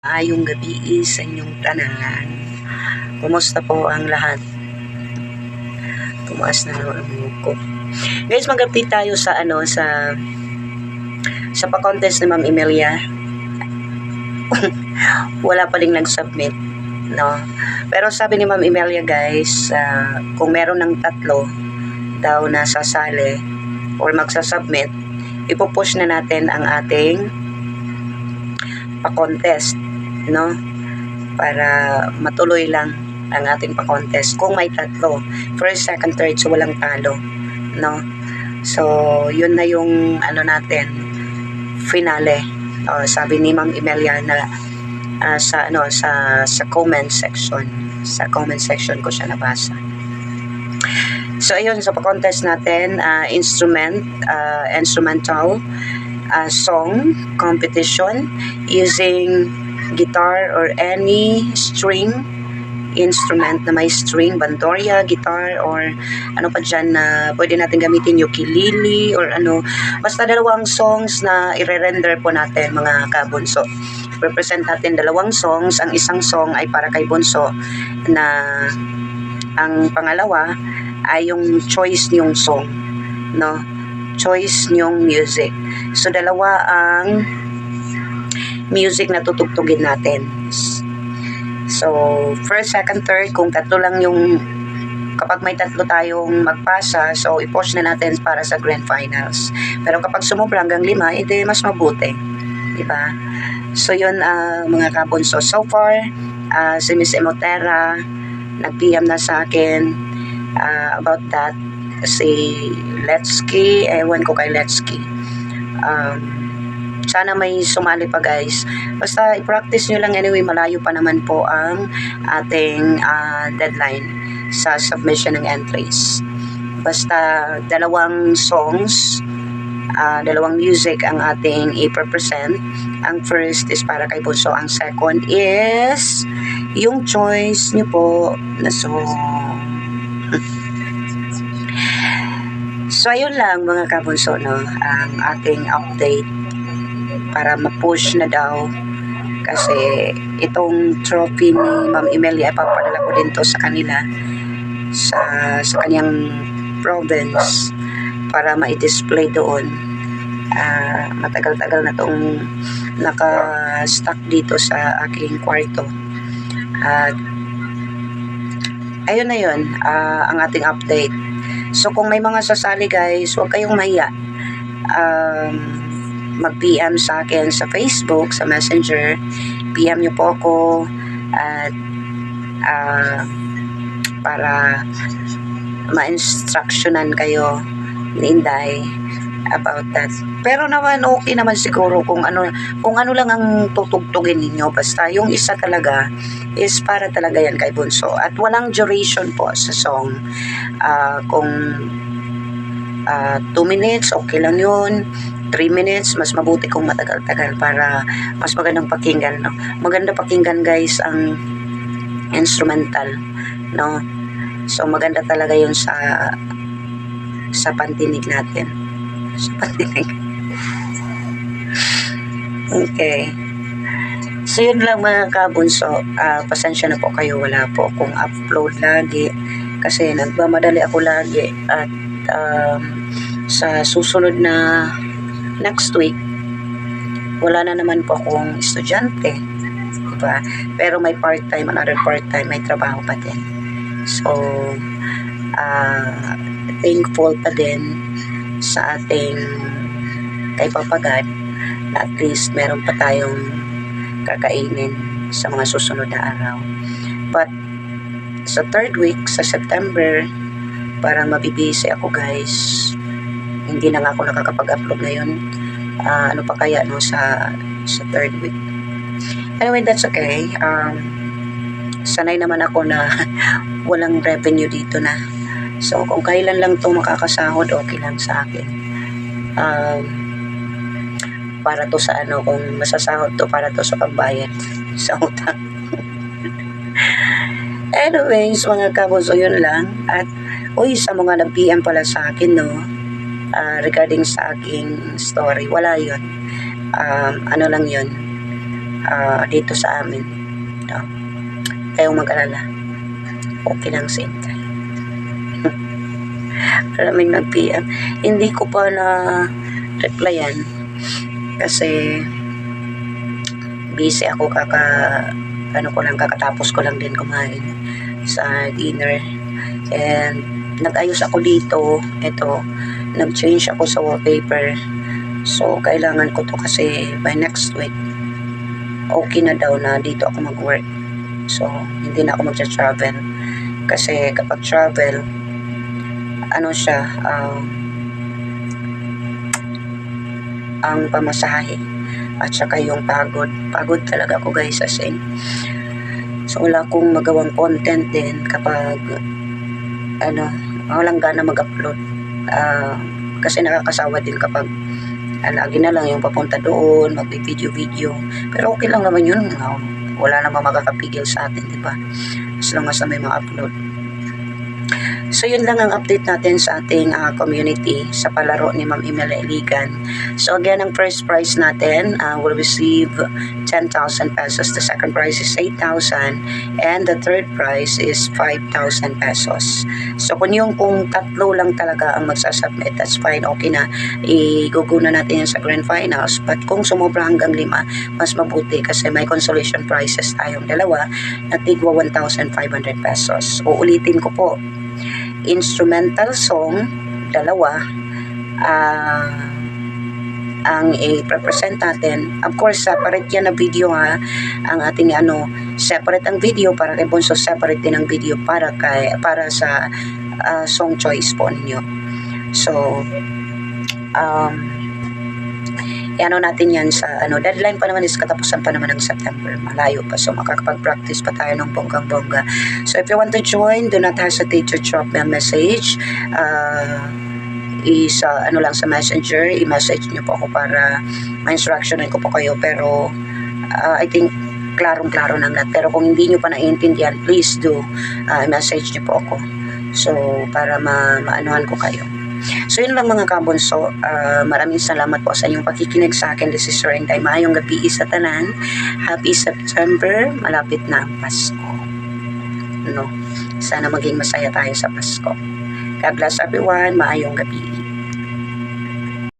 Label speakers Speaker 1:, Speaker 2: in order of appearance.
Speaker 1: Ayong gabi sa inyong tanan. Kumusta po ang lahat? Tumaas na naman ang muko. Guys, mag-update tayo sa sa pa-contest ni Ma'am Emilia. Wala pa rin nag-submit, no? Pero sabi ni Ma'am Emilia, guys, kung meron ng 3 daw na sasali or magsasubmit, ipo-push na natin ang ating pa-contest, no? Para matuloy lang ang ating pa-contest kung may 3, first, second, third, so walang talo, no? So yun na yung natin, finale. Sabi ni Ma'am Emilia na sa comment section, ko siya nabasa. So ayun, sa pa-contest natin, instrumental song competition using guitar or any string instrument na may string, bandurria, guitar, or ano pa dyan na pwede natin gamitin, ukulele, or basta 2 songs na i-render po natin, mga kabunso. Represent natin 2 songs. Ang isang song ay para kay bunso, na ang pangalawa ay yung choice niyong song, no? Choice niyong music. So 2 ang music na tutugtugin natin. So first, second, third, kung 3 lang yung, kapag may 3 tayong magpasa, so i-post na natin para sa grand finals. Pero kapag sumubra hanggang 5, edi mas mabuti, diba? So yun, mga kabunso, so far si Miss Emotera nag-PM na sa akin about that. Si Letsky, ewan ko kay Letsky, sana may sumali pa, guys. Basta i-practice nyo lang, anyway, malayo pa naman po ang ating deadline sa submission ng entries. Basta 2 songs, 2 music ang ating i-present. Ang first is para kay bunso, ang second is yung choice nyo po na song. So ayun lang, mga kabunso, no, ang ating update para ma-push na daw, kasi itong trophy ni Ma'am Emilia, ipapadala ko din to sa kanila, sa kanyang province, para ma-display doon. Matagal-tagal na tong naka-stock dito sa aking kwarto. Ayun na yun, ang ating update. So kung may mga sasali, guys, huwag kayong mahiya. Mag-PM sa akin sa Facebook, sa Messenger. PM nyo po ako at para ma-instructionan kayo ni Inday about that. Pero naman, okay naman siguro kung ano lang ang tutugtugin ninyo. Basta yung isa talaga is para talaga yan kay bunso. At walang duration po sa song. Kung 2 minutes, okay lang yun. 3 minutes, mas mabuti kung matagal-tagal para mas magandang pakinggan, no? Maganda pakinggan, guys, ang instrumental, no? So maganda talaga yun sa pandinig natin. Sa pandinig. Okay. So yun lang, mga kabunso. Pasensya na po kayo, wala po akong upload lagi kasi nagmamadali ako lagi. At sa susunod na next week, wala na naman po akong estudyante, diba? Pero may part-time, another part-time, may trabaho pa din. So thankful pa din sa ating kay Papa God na at least meron pa tayong kakainin sa mga susunod na araw. But sa 3rd week, sa September, parang mabibisi ako, guys. Hindi na nga ako nakakapag-upload ngayon. Ano pa kaya, no, sa 3rd week. Anyway, that's okay. Sanay naman ako na walang revenue dito na. So, kung kailan lang itong makakasahod, okay lang sa akin. Para to sa kung masasahod to, para to sa pagbayad sa utang. Anyways, mga kabos, yun lang. At, sa mga nag-PM pala sa akin, no, regarding sa aking story, wala yun. Ano lang yun, dito sa amin. No? Kayong mag-alala. Okay lang sa Intay. Maraming nag-PM. Hindi ko pa na replyan kasi busy ako kakatapos ko lang din kumain sa dinner. And nag-ayos ako dito. Ito, nag-change ako sa wallpaper. So, kailangan ko to kasi by next week, okay na daw na dito ako mag-work. So, hindi na ako magsa-travel. Kasi kapag travel, ang pamasahe at saka yung pagod talaga ako guys, as in. So, wala akong magawang content din kapag walang gana mag-upload. Kasi nakakasawa din kapag lagi na lang yung papunta doon, mag-video. Pero okay lang naman yun. Wala namang makakapigil sa atin, di ba? As long as may ma-upload. So, yun lang ang update natin sa ating community sa palaro ni Ma'am Imelda Iligan. So, again, ang first prize natin will receive 10,000 pesos. The second prize is 8,000. And the third prize is 5,000 pesos. So, kung tatlo lang talaga ang magsasubmit, that's fine. Okay na. I-go na natin yan sa grand finals. But kung sumobra hanggang 5, mas mabuti kasi may consolation prizes tayong dalawa na tigwa 1,500 pesos. Uulitin ko po. Instrumental song, 2, ang i-represent natin. Of course, separate yan na video ha. Ang ating separate ang video para kay Bonso, separate din ang video para sa song choice po ninyo. So, natin yan sa deadline pa naman is katapusan pa naman ng September, malayo pa, so makakapag-practice pa tayo ng bonggang-bongga. So if you want to join, do not hesitate to drop me a message lang sa messenger, i-message nyo po ako para ma-instructionin ko po kayo. Pero I think klarong-klaro ng lahat, pero kung hindi nyo pa naiintindihan, please do i-message nyo po ako, so para maanuhan ko kayo. So, yun lang mga kabunso. Maraming salamat po sa inyong pakikinig sa akin. This is Sir Inday. Maayong gabi sa tanan. Happy September. Malapit na ang Pasko. Sana maging masaya tayo sa Pasko. God bless everyone. Maayong gabi.